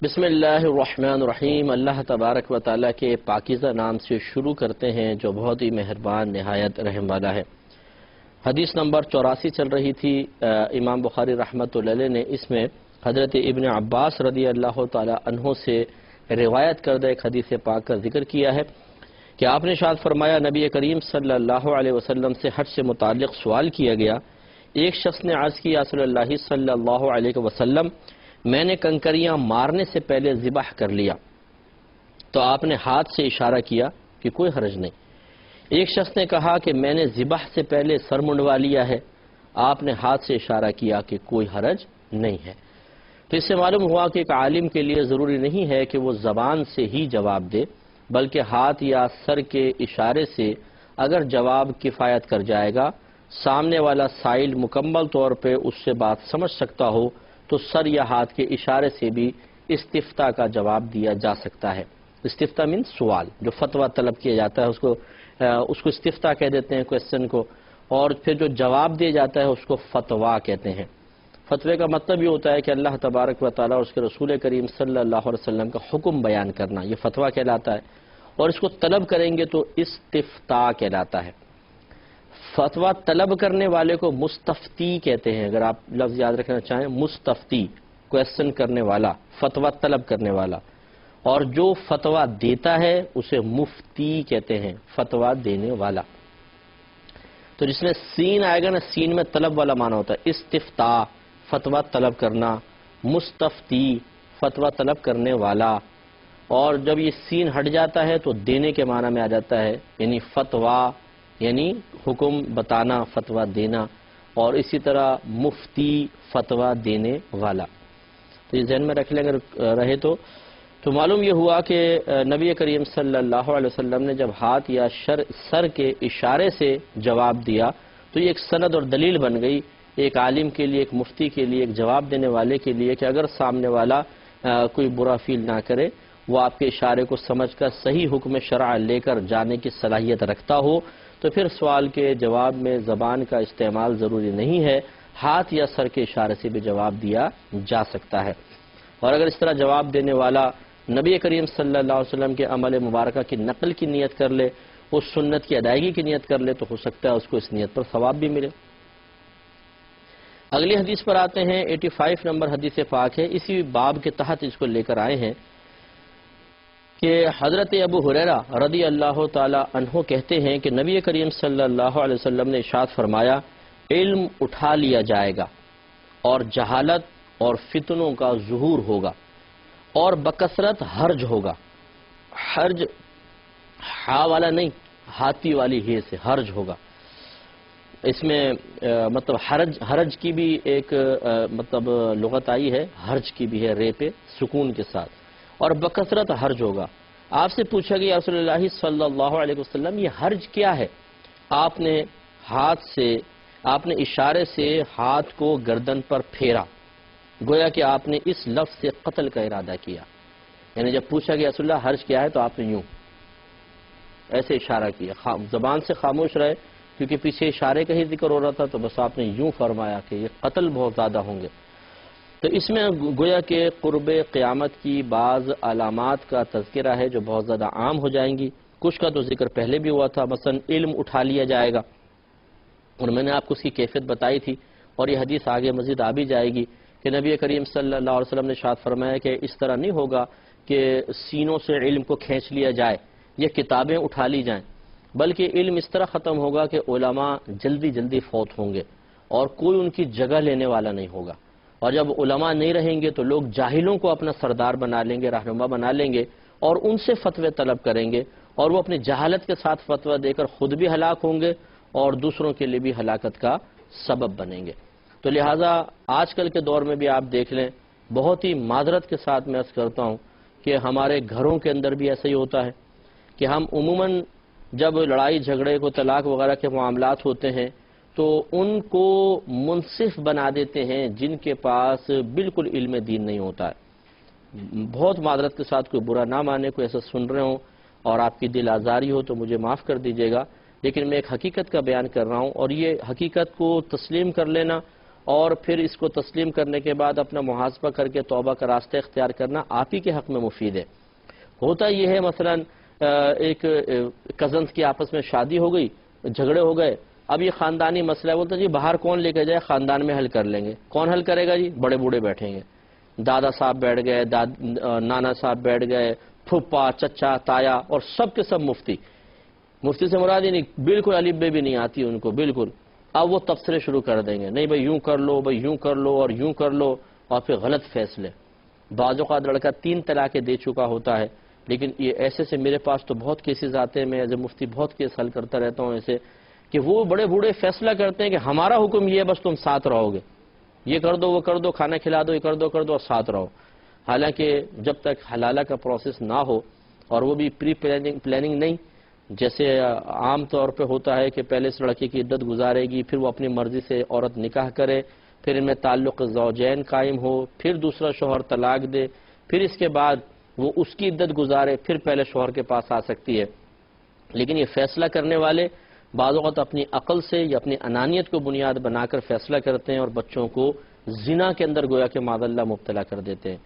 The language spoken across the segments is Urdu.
بسم اللہ الرحمن الرحیم۔ اللہ تبارک و تعالیٰ کے پاکیزہ نام سے شروع کرتے ہیں جو بہت ہی مہربان نہایت رحم والا ہے۔ حدیث نمبر 84 چل رہی تھی۔ امام بخاری رحمۃ اللہ علیہ نے اس میں حضرت ابن عباس رضی اللہ تعالی عنہ سے روایت کردہ ایک حدیث پاک کا ذکر کیا ہے کہ آپ نے ارشاد فرمایا، نبی کریم صلی اللہ علیہ وسلم سے حج سے متعلق سوال کیا گیا۔ ایک شخص نے عرض کیا، رسول اللہ صلی اللہ علیہ وسلم، میں نے کنکریاں مارنے سے پہلے ذبح کر لیا، تو آپ نے ہاتھ سے اشارہ کیا کہ کوئی حرج نہیں۔ ایک شخص نے کہا کہ میں نے ذبح سے پہلے سر منڈوا لیا ہے، آپ نے ہاتھ سے اشارہ کیا کہ کوئی حرج نہیں ہے۔ تو اس سے معلوم ہوا کہ ایک عالم کے لیے ضروری نہیں ہے کہ وہ زبان سے ہی جواب دے، بلکہ ہاتھ یا سر کے اشارے سے اگر جواب کفایت کر جائے گا، سامنے والا سائل مکمل طور پہ اس سے بات سمجھ سکتا ہو، تو سر یا ہاتھ کے اشارے سے بھی استفتاء کا جواب دیا جا سکتا ہے۔ استفتاء مین سوال، جو فتویٰ طلب کیا جاتا ہے اس کو استفتاء کہہ دیتے ہیں کویسچن کو، اور پھر جو جواب دیا جاتا ہے اس کو فتویٰ کہتے ہیں۔ فتوے کا مطلب یہ ہوتا ہے کہ اللہ تبارک و تعالیٰ اور اس کے رسول کریم صلی اللہ علیہ وسلم کا حکم بیان کرنا، یہ فتویٰ کہلاتا ہے، اور اس کو طلب کریں گے تو استفتاء کہلاتا ہے۔ فتویٰ طلب کرنے والے کو مستفتی کہتے ہیں، اگر آپ لفظ یاد رکھنا چاہیں، مستفتی کویسچن کرنے والا، فتویٰ طلب کرنے والا، اور جو فتویٰ دیتا ہے اسے مفتی کہتے ہیں، فتویٰ دینے والا۔ تو جس میں سین آئے گا نا، سین میں طلب والا معنی ہوتا ہے، استفتاء فتویٰ طلب کرنا، مستفتی فتویٰ طلب کرنے والا، اور جب یہ سین ہٹ جاتا ہے تو دینے کے معنی میں آ جاتا ہے، یعنی فتویٰ یعنی حکم بتانا، فتویٰ دینا، اور اسی طرح مفتی فتویٰ دینے والا۔ تو یہ ذہن میں رکھ لیں اگر رہے تو معلوم یہ ہوا کہ نبی کریم صلی اللہ علیہ وسلم نے جب ہاتھ یا سر کے اشارے سے جواب دیا تو یہ ایک سند اور دلیل بن گئی ایک عالم کے لیے، ایک مفتی کے لیے، ایک جواب دینے والے کے لیے، کہ اگر سامنے والا کوئی برا فیل نہ کرے، وہ آپ کے اشارے کو سمجھ کر صحیح حکم شرع لے کر جانے کی صلاحیت رکھتا ہو، تو پھر سوال کے جواب میں زبان کا استعمال ضروری نہیں ہے، ہاتھ یا سر کے اشارے سے بھی جواب دیا جا سکتا ہے۔ اور اگر اس طرح جواب دینے والا نبی کریم صلی اللہ علیہ وسلم کے عمل مبارکہ کی نقل کی نیت کر لے، اس سنت کی ادائیگی کی نیت کر لے، تو ہو سکتا ہے اس کو اس نیت پر ثواب بھی ملے۔ اگلی حدیث پر آتے ہیں، 85 نمبر حدیث پاک ہے، اسی باب کے تحت اس کو لے کر آئے ہیں کہ حضرت ابو ہریرہ رضی اللہ تعالی عنہ کہتے ہیں کہ نبی کریم صلی اللہ علیہ وسلم نے ارشاد فرمایا، علم اٹھا لیا جائے گا اور جہالت اور فتنوں کا ظہور ہوگا اور بکثرت حرج ہوگا۔ حرج ہا والا نہیں، ہاتھی والی ہے سے حرج ہوگا۔ اس میں مطلب حرج کی بھی ایک مطلب لغت آئی ہے، حرج کی بھی ہے، رے پہ سکون کے ساتھ، اور بکثرت حرج ہوگا۔ آپ سے پوچھا گیا رسول اللہ صلی اللہ علیہ وسلم، یہ حرج کیا ہے؟ آپ نے اشارے سے ہاتھ کو گردن پر پھیرا، گویا کہ آپ نے اس لفظ سے قتل کا ارادہ کیا۔ یعنی جب پوچھا گیا رسول اللہ حرج کیا ہے تو آپ نے یوں ایسے اشارہ کیا، زبان سے خاموش رہے کیونکہ پیچھے اشارے کا ہی ذکر ہو رہا تھا، تو بس آپ نے یوں فرمایا کہ یہ قتل بہت زیادہ ہوں گے۔ تو اس میں گویا کہ قرب قیامت کی بعض علامات کا تذکرہ ہے جو بہت زیادہ عام ہو جائیں گی، کچھ کا تو ذکر پہلے بھی ہوا تھا، مثلا علم اٹھا لیا جائے گا، اور میں نے آپ کو اس کی کیفیت بتائی تھی، اور یہ حدیث آگے مزید آ بھی جائے گی کہ نبی کریم صلی اللہ علیہ وسلم نے ارشاد فرمایا کہ اس طرح نہیں ہوگا کہ سینوں سے علم کو کھینچ لیا جائے یا کتابیں اٹھا لی جائیں، بلکہ علم اس طرح ختم ہوگا کہ علماء جلدی جلدی فوت ہوں گے اور کوئی ان کی جگہ لینے والا نہیں ہوگا، اور جب علماء نہیں رہیں گے تو لوگ جاہلوں کو اپنا سردار بنا لیں گے، رہنما بنا لیں گے، اور ان سے فتوے طلب کریں گے، اور وہ اپنی جہالت کے ساتھ فتویٰ دے کر خود بھی ہلاک ہوں گے اور دوسروں کے لیے بھی ہلاکت کا سبب بنیں گے۔ تو لہٰذا آج کل کے دور میں بھی آپ دیکھ لیں، بہت ہی معذرت کے ساتھ میں عرض کرتا ہوں کہ ہمارے گھروں کے اندر بھی ایسا ہی ہوتا ہے کہ ہم عموماً جب لڑائی جھگڑے کو طلاق وغیرہ کے معاملات ہوتے ہیں تو ان کو منصف بنا دیتے ہیں جن کے پاس بالکل علم دین نہیں ہوتا ہے۔ بہت معذرت کے ساتھ، کوئی برا نہ مانے، کوئی ایسا سن رہے ہوں اور آپ کی دل آزاری ہو تو مجھے معاف کر دیجیے گا، لیکن میں ایک حقیقت کا بیان کر رہا ہوں، اور یہ حقیقت کو تسلیم کر لینا اور پھر اس کو تسلیم کرنے کے بعد اپنا محاسبہ کر کے توبہ کا راستہ اختیار کرنا آپ ہی کے حق میں مفید ہے۔ ہوتا یہ ہے مثلا ایک کزنس کی آپس میں شادی ہو گئی، جھگڑے ہو گئے، اب یہ خاندانی مسئلہ ہے، بولتا جی باہر کون لے کے جائے، خاندان میں حل کر لیں گے۔ کون حل کرے گا جی؟ بڑے بوڑھے بیٹھیں گے، دادا صاحب بیٹھ گئے، نانا صاحب بیٹھ گئے، پھپھا چچا تایا، اور سب کے سب مفتی سے مراد ہی نہیں، بالکل الف بے بھی نہیں آتی ان کو بالکل۔ اب وہ تبصرے شروع کر دیں گے، نہیں بھائی یوں کر لو، بھائی یوں کر لو اور یوں کر لو، اور پھر غلط فیصلے۔ بعض اوقات لڑکا 3 طلاقیں دے چکا ہوتا ہے، لیکن یہ ایسے سے میرے پاس تو بہت کیسز آتے ہیں، میں ایز اے مفتی بہت کیس حل کرتا رہتا ہوں ایسے، کہ وہ بڑے بوڑھے فیصلہ کرتے ہیں کہ ہمارا حکم یہ ہے بس تم ساتھ رہو گے، یہ کر دو وہ کر دو، کھانا کھلا دو، یہ کر دو اور ساتھ رہو۔ حالانکہ جب تک حلالہ کا پروسیس نہ ہو، اور وہ بھی پری پلاننگ نہیں، جیسے عام طور پہ ہوتا ہے کہ پہلے اس لڑکی کی عدت گزارے گی، پھر وہ اپنی مرضی سے عورت نکاح کرے، پھر ان میں تعلق زوجین قائم ہو، پھر دوسرا شوہر طلاق دے، پھر اس کے بعد وہ اس کی عدت گزارے، پھر پہلے شوہر کے پاس آ سکتی ہے۔ لیکن یہ فیصلہ کرنے والے بعض اوقات اپنی عقل سے یا اپنی انانیت کو بنیاد بنا کر فیصلہ کرتے ہیں، اور بچوں کو زنا کے اندر گویا کہ معاذ اللہ مبتلا کر دیتے ہیں۔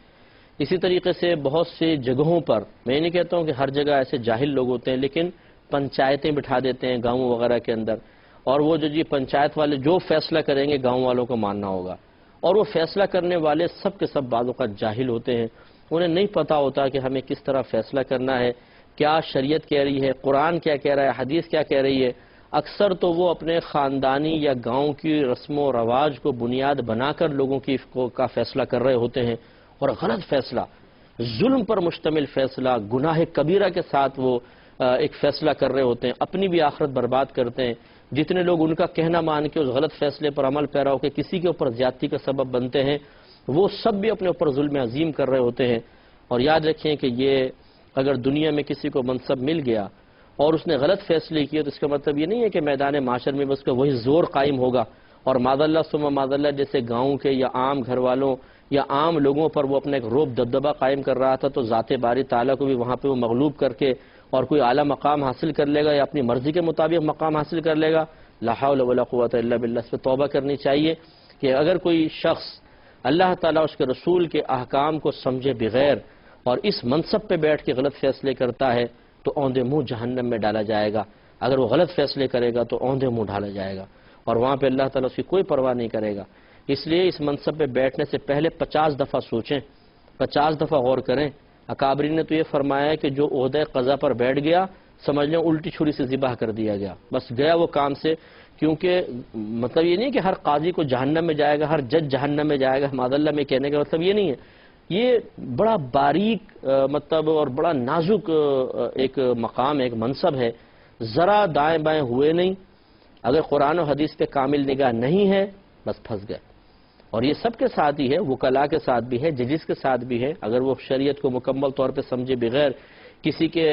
اسی طریقے سے بہت سی جگہوں پر، میں نہیں کہتا ہوں کہ ہر جگہ ایسے جاہل لوگ ہوتے ہیں، لیکن پنچایتیں بٹھا دیتے ہیں گاؤں وغیرہ کے اندر، اور وہ جو جی پنچایت والے جو فیصلہ کریں گے گاؤں والوں کو ماننا ہوگا، اور وہ فیصلہ کرنے والے سب کے سب بعض اوقات جاہل ہوتے ہیں، انہیں نہیں پتہ ہوتا کہ ہمیں کس طرح فیصلہ کرنا ہے، کیا شریعت کہہ رہی ہے، قرآن کیا کہہ رہا ہے، حدیث کیا کہہ رہی ہے۔ اکثر تو وہ اپنے خاندانی یا گاؤں کی رسم و رواج کو بنیاد بنا کر لوگوں کا فیصلہ کر رہے ہوتے ہیں، اور غلط فیصلہ، ظلم پر مشتمل فیصلہ، گناہ کبیرہ کے ساتھ وہ ایک فیصلہ کر رہے ہوتے ہیں، اپنی بھی آخرت برباد کرتے ہیں۔ جتنے لوگ ان کا کہنا مان کے اس غلط فیصلے پر عمل پیرا ہو کے کسی کے اوپر زیادتی کا سبب بنتے ہیں، وہ سب بھی اپنے اوپر ظلم عظیم کر رہے ہوتے ہیں۔ اور یاد رکھیں کہ یہ اگر دنیا میں کسی کو منصب مل گیا اور اس نے غلط فیصلے کیے، تو اس کا مطلب یہ نہیں ہے کہ میدان معاشر میں اس کا وہی زور قائم ہوگا، اور معاذ اللہ ثم معاذ اللہ جیسے گاؤں کے یا عام گھر والوں یا عام لوگوں پر وہ اپنا ایک روب دبدبہ قائم کر رہا تھا، تو ذات باری تعالیٰ کو بھی وہاں پہ وہ مغلوب کر کے اور کوئی اعلیٰ مقام حاصل کر لے گا، یا اپنی مرضی کے مطابق مقام حاصل کر لے گا۔ لا حول ولا قوت الا باللہ۔ اس پہ توبہ کرنی چاہیے کہ اگر کوئی شخص اللہ تعالیٰ اس کے رسول کے احکام کو سمجھے بغیر اور اس منصب پہ بیٹھ کے غلط فیصلے کرتا ہے، تو اوندے منہ جہنم میں ڈالا جائے گا۔ اگر وہ غلط فیصلے کرے گا تو اوندے منہ ڈالا جائے گا، اور وہاں پہ اللہ تعالیٰ اس کی کوئی پرواہ نہیں کرے گا۔ اس لیے اس منصب پہ بیٹھنے سے پہلے 50 دفعہ سوچیں، 50 دفعہ غور کریں۔ اکابرین نے تو یہ فرمایا ہے کہ جو عہدہ قضا پر بیٹھ گیا، سمجھ لیں الٹی چھری سے ذبح کر دیا گیا، بس گیا وہ کام سے۔ کیونکہ مطلب یہ نہیں کہ ہر قاضی کو جہنم میں جائے گا، ہر جج جہنم میں جائے گا، معاذ اللہ میں کہنے کا مطلب یہ نہیں ہے۔ یہ بڑا باریک مطلب اور بڑا نازک ایک مقام، ایک منصب ہے، ذرا دائیں بائیں ہوئے نہیں، اگر قرآن و حدیث پہ کامل نگاہ نہیں ہے بس پھنس گئے۔ اور یہ سب کے ساتھ ہی ہے، وکلاء کے ساتھ بھی ہے، ججز کے ساتھ بھی ہے۔ اگر وہ شریعت کو مکمل طور پہ سمجھے بغیر کسی کے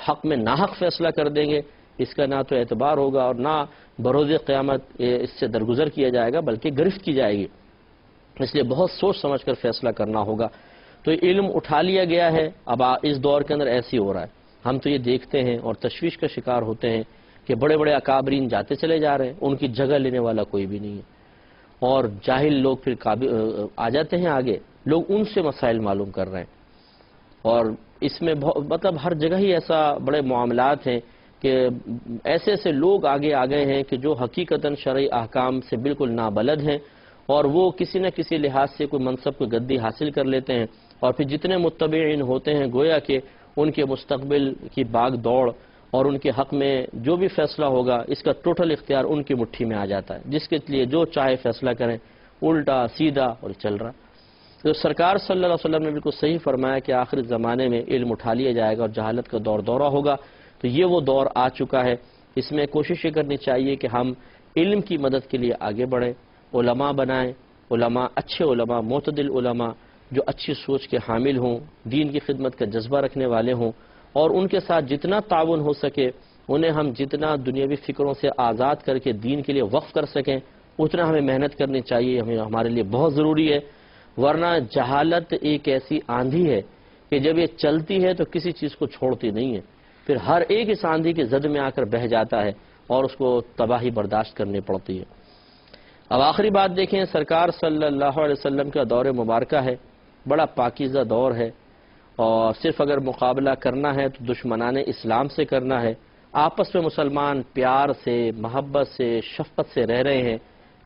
حق میں ناحق فیصلہ کر دیں گے، اس کا نہ تو اعتبار ہوگا اور نہ بروز قیامت اس سے درگزر کیا جائے گا، بلکہ گرفت کی جائے گی۔ اس لیے بہت سوچ سمجھ کر فیصلہ کرنا ہوگا۔ تو علم اٹھا لیا گیا ہے، اب اس دور کے اندر ایسی ہو رہا ہے، ہم تو یہ دیکھتے ہیں اور تشویش کا شکار ہوتے ہیں کہ بڑے بڑے اکابرین جاتے چلے جا رہے ہیں، ان کی جگہ لینے والا کوئی بھی نہیں ہے، اور جاہل لوگ پھر آ جاتے ہیں آگے، لوگ ان سے مسائل معلوم کر رہے ہیں۔ اور اس میں مطلب ہر جگہ ہی ایسا بڑے معاملات ہیں کہ ایسے ایسے لوگ آگے آ گئے ہیں کہ جو حقیقتاً شرعی احکام سے بالکل نابلد ہیں، اور وہ کسی نہ کسی لحاظ سے کوئی منصب کو گدی حاصل کر لیتے ہیں، اور پھر جتنے متبعین ہوتے ہیں گویا کہ ان کے مستقبل کی باغ دوڑ اور ان کے حق میں جو بھی فیصلہ ہوگا اس کا ٹوٹل اختیار ان کی مٹھی میں آ جاتا ہے، جس کے لیے جو چاہے فیصلہ کریں، الٹا سیدھا اور چل رہا۔ تو سرکار صلی اللہ علیہ وسلم نے بالکل صحیح فرمایا کہ آخر زمانے میں علم اٹھا لیا جائے گا اور جہالت کا دور دورہ ہوگا۔ تو یہ وہ دور آ چکا ہے، اس میں کوشش یہ کرنی چاہیے کہ ہم علم کی مدد کے لیے آگے بڑھیں، علماء بنائیں، علماء اچھے علماء، معتدل علماء جو اچھی سوچ کے حامل ہوں، دین کی خدمت کا جذبہ رکھنے والے ہوں، اور ان کے ساتھ جتنا تعاون ہو سکے، انہیں ہم جتنا دنیاوی فکروں سے آزاد کر کے دین کے لیے وقف کر سکیں اتنا ہمیں محنت کرنی چاہیے، ہمارے لیے بہت ضروری ہے۔ ورنہ جہالت ایک ایسی آندھی ہے کہ جب یہ چلتی ہے تو کسی چیز کو چھوڑتی نہیں ہے، پھر ہر ایک اس آندھی کی زد میں آ کر بہہ جاتا ہے اور اس کو تباہی برداشت کرنی پڑتی ہے۔ اب آخری بات دیکھیں، سرکار صلی اللہ علیہ وسلم کا دور مبارکہ ہے، بڑا پاکیزہ دور ہے، اور صرف اگر مقابلہ کرنا ہے تو دشمنان اسلام سے کرنا ہے۔ آپس میں مسلمان پیار سے، محبت سے، شفقت سے رہ رہے ہیں،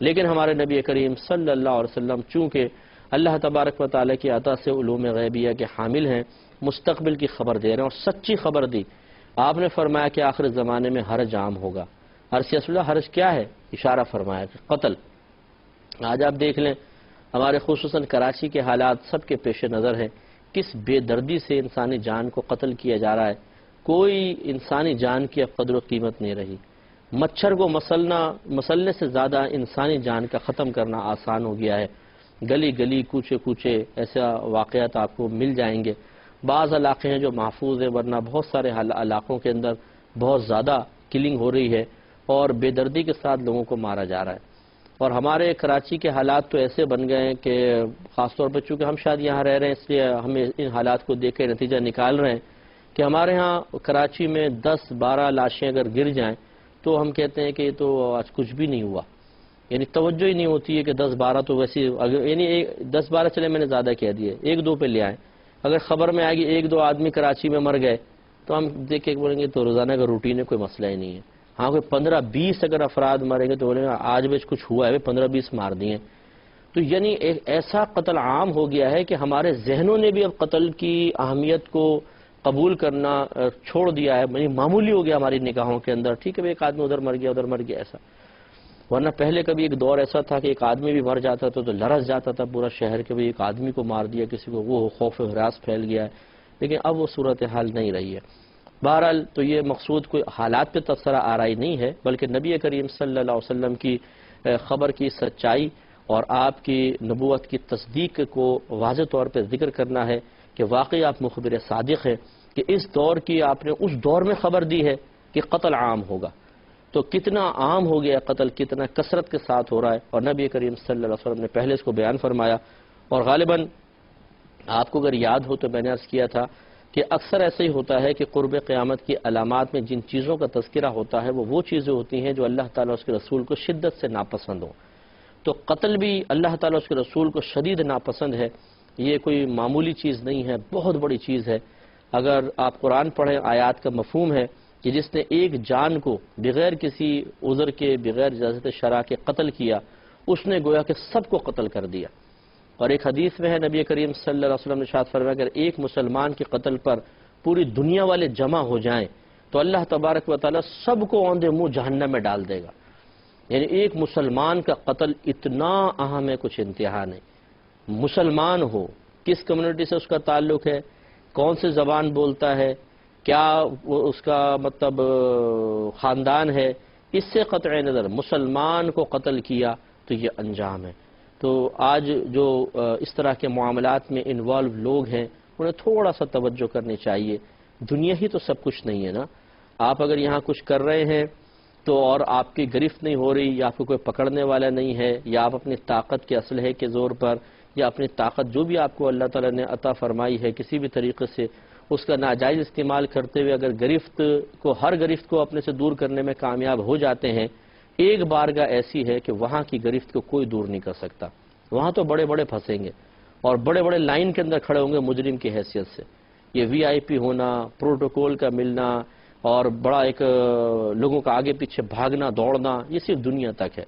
لیکن ہمارے نبی کریم صلی اللہ علیہ وسلم چونکہ اللہ تبارک و تعالیٰ کی عطا سے علوم غیبیہ کے حامل ہیں، مستقبل کی خبر دے رہے ہیں، اور سچی خبر دی۔ آپ نے فرمایا کہ آخر زمانے میں حرج عام ہوگا۔ عرض یا رسول اللہ، حرج کیا ہے؟ اشارہ فرمایا کہ قتل۔ آج آپ دیکھ لیں، ہمارے خصوصاً کراچی کے حالات سب کے پیش نظر ہیں، کس بے دردی سے انسانی جان کو قتل کیا جا رہا ہے۔ کوئی انسانی جان کی اب قدر و قیمت نہیں رہی۔ مچھر کو مسلنے سے زیادہ انسانی جان کا ختم کرنا آسان ہو گیا ہے۔ گلی گلی، کوچے کوچے ایسا واقعات آپ کو مل جائیں گے۔ بعض علاقے ہیں جو محفوظ ہیں، ورنہ بہت سارے علاقوں کے اندر بہت زیادہ کلنگ ہو رہی ہے اور بے دردی کے ساتھ لوگوں کو مارا جا رہا ہے۔ اور ہمارے کراچی کے حالات تو ایسے بن گئے ہیں کہ خاص طور پر چونکہ ہم شاید یہاں رہ رہے ہیں، اس لیے ہمیں ان حالات کو دیکھ کے نتیجہ نکال رہے ہیں کہ ہمارے ہاں کراچی میں 10-12 لاشیں اگر گر جائیں تو ہم کہتے ہیں کہ یہ تو آج کچھ بھی نہیں ہوا، یعنی توجہ ہی نہیں ہوتی ہے کہ 10-12 تو ویسی، یعنی 10-12 چلے میں نے زیادہ کہہ دیے، 1-2 پہ لے آئیں۔ اگر خبر میں آئے گی 1-2 آدمی کراچی میں مر گئے تو ہم دیکھ کے بولیں گے تو روزانہ کا روٹین ہے، کوئی مسئلہ ہی نہیں ہے۔ ہاں کوئی 15-20 اگر افراد مریں گے تو بولیں گے آج بھی کچھ ہوا ہے، 15-20 مار دیے۔ تو یعنی ایسا قتل عام ہو گیا ہے کہ ہمارے ذہنوں نے بھی اب قتل کی اہمیت کو قبول کرنا چھوڑ دیا ہے، یعنی معمولی ہو گیا ہماری نگاہوں کے اندر۔ ٹھیک ہے ایک آدمی ادھر مر گیا ایسا، ورنہ پہلے کبھی ایک دور ایسا تھا کہ ایک آدمی بھی مر جاتا تھا تو لرز جاتا تھا پورا شہر کہ ایک آدمی کو مار دیا کسی کو، وہ خوف و ہراس پھیل گیا ہے، لیکن اب وہ صورتحال نہیں رہی ہے۔ بہرحال تو یہ مقصود کوئی حالات پہ تبصرہ آرائی نہیں ہے، بلکہ نبی کریم صلی اللہ علیہ وسلم کی خبر کی سچائی اور آپ کی نبوت کی تصدیق کو واضح طور پہ ذکر کرنا ہے کہ واقعی آپ مخبر صادق ہیں کہ اس دور کی آپ نے اس دور میں خبر دی ہے کہ قتل عام ہوگا۔ تو کتنا عام ہو گیا قتل، کتنا کثرت کے ساتھ ہو رہا ہے، اور نبی کریم صلی اللہ علیہ وسلم نے پہلے اس کو بیان فرمایا۔ اور غالباً آپ کو اگر یاد ہو تو میں نے عرض کیا تھا کہ اکثر ایسا ہی ہوتا ہے کہ قرب قیامت کی علامات میں جن چیزوں کا تذکرہ ہوتا ہے وہ چیزیں ہوتی ہیں جو اللہ تعالیٰ اس کے رسول کو شدت سے ناپسند ہوں۔ تو قتل بھی اللہ تعالیٰ اس کے رسول کو شدید ناپسند ہے، یہ کوئی معمولی چیز نہیں ہے، بہت بڑی چیز ہے۔ اگر آپ قرآن پڑھیں، آیات کا مفہوم ہے کہ جس نے ایک جان کو بغیر کسی عذر کے، بغیر اجازت شرع کے قتل کیا، اس نے گویا کہ سب کو قتل کر دیا۔ اور ایک حدیث میں ہے نبی کریم صلی اللہ علیہ وسلم نے ارشاد فرمایا اگر ایک مسلمان کے قتل پر پوری دنیا والے جمع ہو جائیں تو اللہ تبارک و تعالیٰ سب کو اوندے منہ جہنم میں ڈال دے گا۔ یعنی ایک مسلمان کا قتل اتنا اہم ہے، کچھ انتہا نہیں۔ مسلمان ہو، کس کمیونٹی سے اس کا تعلق ہے، کون سے زبان بولتا ہے، کیا اس کا مطلب خاندان ہے، اس سے قطع نظر مسلمان کو قتل کیا تو یہ انجام ہے۔ تو آج جو اس طرح کے معاملات میں انوالو لوگ ہیں انہیں تھوڑا سا توجہ کرنی چاہیے۔ دنیا ہی تو سب کچھ نہیں ہے نا۔ آپ اگر یہاں کچھ کر رہے ہیں تو اور آپ کی گرفت نہیں ہو رہی، یا آپ کو کوئی پکڑنے والا نہیں ہے، یا آپ اپنی طاقت کے اسلحے کے زور پر، یا اپنی طاقت جو بھی آپ کو اللہ تعالیٰ نے عطا فرمائی ہے کسی بھی طریقے سے اس کا ناجائز استعمال کرتے ہوئے اگر ہر گرفت کو اپنے سے دور کرنے میں کامیاب ہو جاتے ہیں، ایک بارگاہ ایسی ہے کہ وہاں کی گرفت کو کوئی دور نہیں کر سکتا۔ وہاں تو بڑے بڑے پھنسیں گے اور بڑے بڑے لائن کے اندر کھڑے ہوں گے مجرم کی حیثیت سے۔ یہ وی آئی پی ہونا، پروٹوکول کا ملنا اور بڑا ایک لوگوں کا آگے پیچھے بھاگنا دوڑنا، یہ صرف دنیا تک ہے۔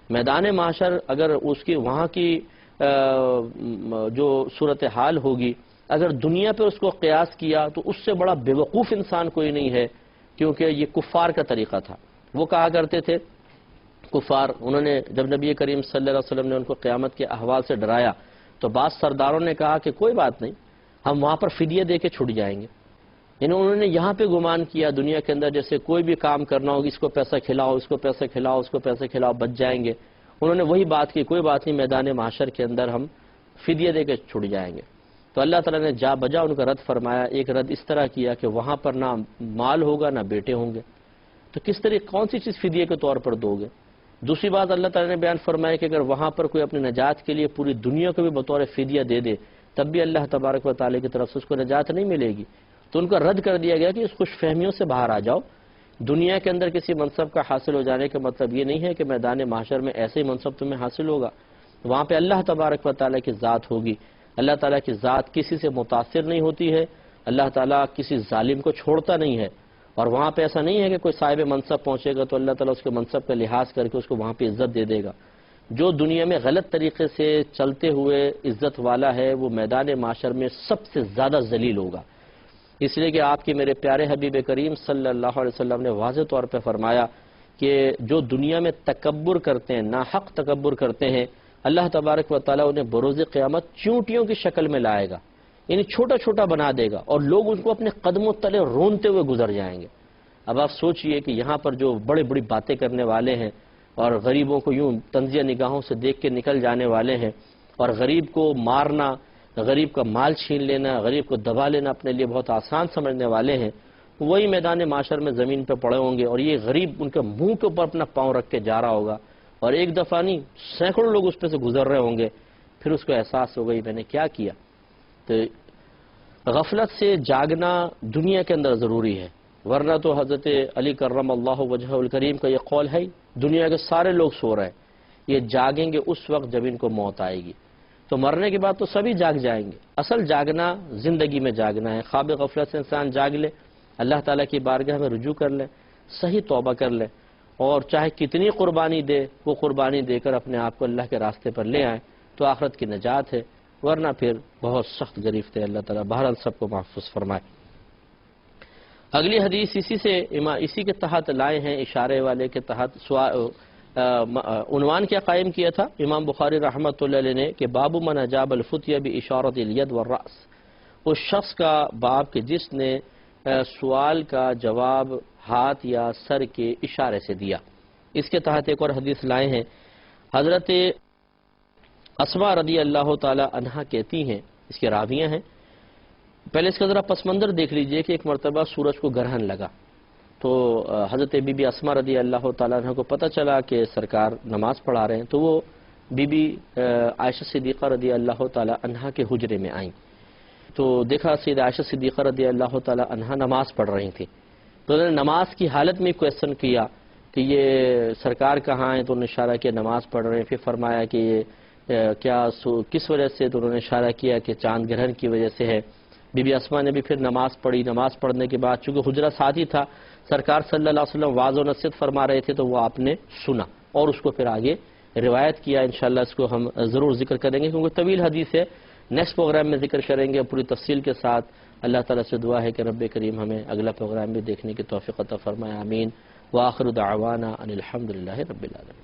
میدان معاشر اگر اس کی وہاں کی جو صورتحال ہوگی، اگر دنیا پہ اس کو قیاس کیا تو اس سے بڑا بے وقوف انسان کوئی نہیں ہے، کیونکہ یہ کفار کا طریقہ تھا۔ وہ کہا کرتے تھے کفار، انہوں نے جب نبی کریم صلی اللہ علیہ وسلم نے ان کو قیامت کے احوال سے ڈرایا تو بعض سرداروں نے کہا کہ کوئی بات نہیں، ہم وہاں پر فدیہ دے کے چھٹ جائیں گے۔ یعنی انہوں نے یہاں پہ گمان کیا دنیا کے اندر جیسے کوئی بھی کام کرنا ہوگا، اس کو پیسہ کھلاؤ، اس کو پیسہ کھلاؤ، اس کو پیسہ کھلاؤ، بچ جائیں گے۔ انہوں نے وہی بات کی، کوئی بات نہیں، میدان معاشر کے اندر ہم فدیہ دے کے چھٹ جائیں گے۔ تو اللہ تعالیٰ نے جا بجا ان کا رد فرمایا۔ ایک رد اس طرح کیا کہ وہاں پر نہ مال ہوگا نہ بیٹے ہوں گے، تو کس طرح کون سی چیز فدیے کے طور پر دو گے؟ دوسری بات اللہ تعالیٰ نے بیان فرمایا کہ اگر وہاں پر کوئی اپنی نجات کے لیے پوری دنیا کو بھی بطور فدیہ دے دے تب بھی اللہ تبارک و تعالیٰ کی طرف سے اس کو نجات نہیں ملے گی۔ تو ان کا رد کر دیا گیا کہ اس خوش فہمیوں سے باہر آ جاؤ دنیا کے اندر کسی منصب کا حاصل ہو جانے کا مطلب یہ نہیں ہے کہ میدان محشر میں ایسے ہی منصب تمہیں حاصل ہوگا، وہاں پہ اللہ تبارک و تعالیٰ کی ذات ہوگی۔ اللہ تعالیٰ کی ذات کسی سے متاثر نہیں ہوتی ہے، اللہ تعالیٰ کسی ظالم کو چھوڑتا نہیں ہے، اور وہاں پہ ایسا نہیں ہے کہ کوئی صاحب منصب پہنچے گا تو اللہ تعالیٰ اس کے منصب کا لحاظ کر کے اس کو وہاں پہ عزت دے دے گا۔ جو دنیا میں غلط طریقے سے چلتے ہوئے عزت والا ہے وہ میدان معاشر میں سب سے زیادہ ذلیل ہوگا، اس لیے کہ آپ کے میرے پیارے حبیب کریم صلی اللہ علیہ وسلم نے واضح طور پہ فرمایا کہ جو دنیا میں تکبر کرتے ہیں، ناحق تکبر کرتے ہیں، اللہ تبارک و تعالیٰ انہیں بروز قیامت چونٹیوں کی شکل میں لائے گا، یعنی چھوٹا چھوٹا بنا دے گا، اور لوگ ان کو اپنے قدموں تلے رونتے ہوئے گزر جائیں گے۔ اب آپ سوچئے کہ یہاں پر جو بڑی بڑی باتیں کرنے والے ہیں اور غریبوں کو یوں طنزیہ نگاہوں سے دیکھ کے نکل جانے والے ہیں، اور غریب کو مارنا، غریب کا مال چھین لینا، غریب کو دبا لینا اپنے لیے بہت آسان سمجھنے والے ہیں، وہی میدان معاشر میں زمین پہ پڑے ہوں گے، اور یہ غریب ان کے منہ کے اوپر اپنا پاؤں رکھ کے جا رہا ہوگا، اور ایک دفعہ نہیں سینکڑوں لوگ اس پہ سے گزر رہے ہوں گے، پھر اس کو احساس ہوگا میں نے کیا کیا۔ تو غفلت سے جاگنا دنیا کے اندر ضروری ہے، ورنہ تو حضرت علی کرم اللہ وجہ الکریم کا یہ قول ہے، دنیا کے سارے لوگ سو رہے ہیں، یہ جاگیں گے اس وقت جب ان کو موت آئے گی، تو مرنے کے بعد تو سبھی جاگ جائیں گے۔ اصل جاگنا زندگی میں جاگنا ہے، خواب غفلت سے انسان جاگ لے، اللہ تعالیٰ کی بارگاہ میں رجوع کر لے، صحیح توبہ کر لے، اور چاہے کتنی قربانی دے وہ قربانی دے کر اپنے آپ کو اللہ کے راستے پر لے آئیں تو آخرت کی نجات ہے، ورنہ پھر بہت سخت گرفت ہے۔ اللہ تعالیٰ بہرحال سب کو محفوظ فرمائے۔ اگلی حدیث اسی کے تحت لائے ہیں، اشارے والے کے تحت عنوان کیا قائم کیا تھا امام بخاری رحمۃ اللہ علیہ نے کہ باب من اجاب الفتیہ باشارۃ الید والراس، اس شخص کا باب کہ جس نے سوال کا جواب ہاتھ یا سر کے اشارے سے دیا۔ اس کے تحت ایک اور حدیث لائے ہیں، حضرت اسماء رضی اللہ تعالی عنہا کہتی ہیں، اس کے راویہ ہیں، پہلے اس کا ذرا پس منظر دیکھ لیجئے کہ ایک مرتبہ سورج کو گرہن لگا تو حضرت بی بی اسماء رضی اللہ تعالیٰ عنہ کو پتہ چلا کہ سرکار نماز پڑھا رہے ہیں، تو وہ بی بی عائشہ صدیقہ رضی اللہ تعالیٰ عنہ کے حجرے میں آئیں، تو دیکھا سید عائشہ صدیقہ رضی اللہ تعالیٰ عنہ نماز پڑھ رہی تھی، تو انہوں نے نماز کی حالت میں کویسچن کیا کہ یہ سرکار کہاں ہیں، تو انہوں نے اشارہ کیا نماز پڑھ رہے ہیں، پھر فرمایا کہ یہ کس وجہ سے، تو انہوں نے اشارہ کیا کہ چاند گرہن کی وجہ سے ہے۔ بی بی اسماء نے بھی پھر نماز پڑھی، نماز پڑھنے کے بعد چونکہ حجرہ ساتھ ہی تھا، سرکار صلی اللہ علیہ وسلم واعظ و نصیحت فرما رہے تھے تو وہ آپ نے سنا اور اس کو پھر آگے روایت کیا۔ انشاءاللہ اس کو ہم ضرور ذکر کریں گے کیونکہ طویل حدیث ہے، نیکسٹ پروگرام میں ذکر کریں گے پوری تفصیل کے ساتھ۔ اللہ تعالیٰ سے دعا ہے کہ رب کریم ہمیں اگلا پروگرام بھی دیکھنے کی توفیق عطا فرمائے، آمین۔ وآخر دعوانا ان الحمدللہ رب العالمین۔